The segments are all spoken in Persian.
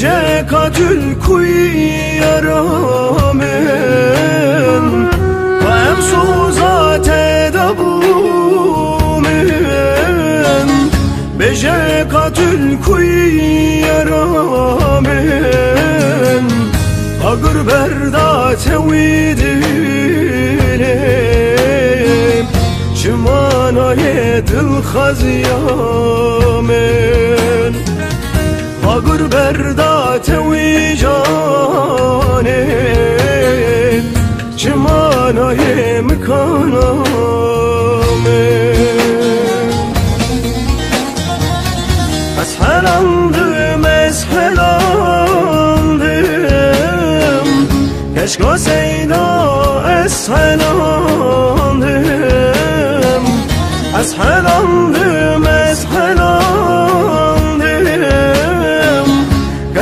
بجه کاتل کوی یارامن و ام سوزات دبومن بجه کاتل کوی یارامن اگر بردات ویدینم چمانای دل خزیامن اگر بردات وی جانم چمانای مکانامن از حلندم از حلندم کشکا سیدا از حلندم از حلندم از حلندم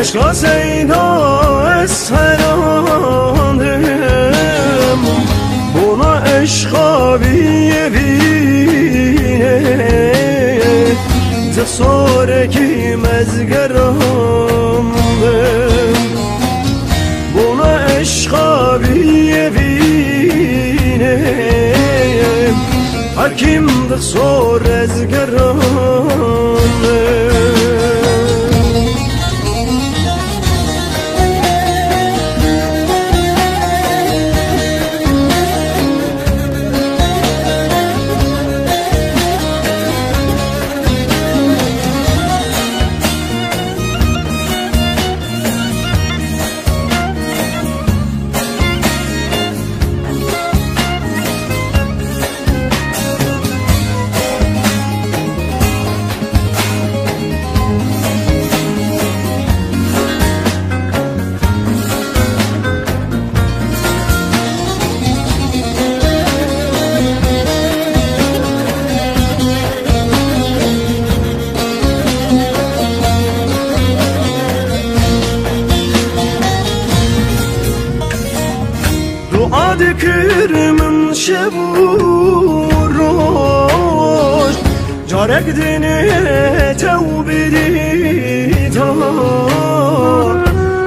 کشکا سیدا از حلندم بنا عشقا بیبینه تصور کی مزگرم بنا عشقا بیبینه حکیم تصور ازگرم کرمن شب و روز جارک دینه توبه دیتا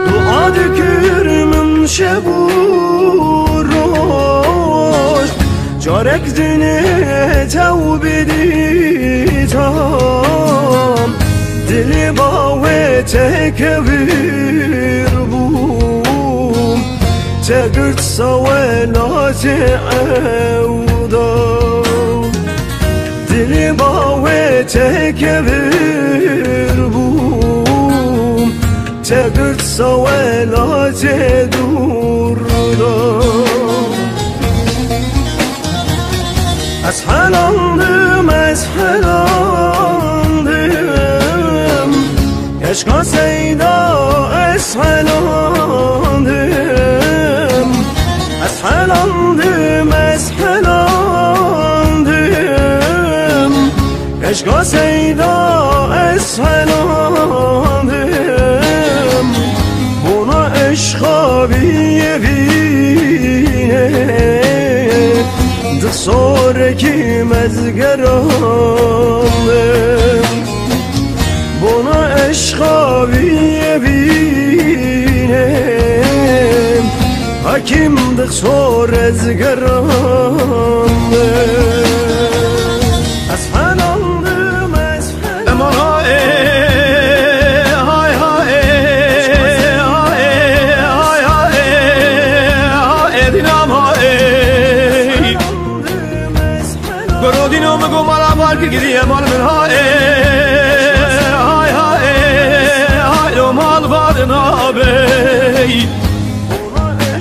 دعا کرمن شب و روز جارک دینه توبه دیتا دل باوه تکبیر تقرت سوالات عوضا دل باوه تكبر بوم تقرت سوالات دور از حلندم از حلندم کشکا سیدا از حلندم از حلندم از حلندم کشکا سیدا از حلندم بنا عشقا بیبینه دخصور کی مزگرم بنا عشقا بیبینه حکیم دخصور ازگرم از حلندم از حلندم های های دینام های گرو دینام گو مالا مال که گیری مال من های دو مال بادنا بی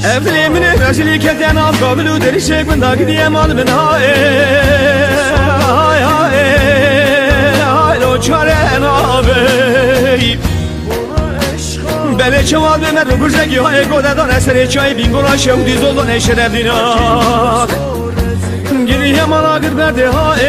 افلی منی رجلی کتن آب قابلو دری شک من داگی دیه مال من های لو چاره نابی بله چوال به مدو گرزگی های گوده دان اثر چای بینگولا شهودی زولدان شرف دینا گیری مالا گر برده های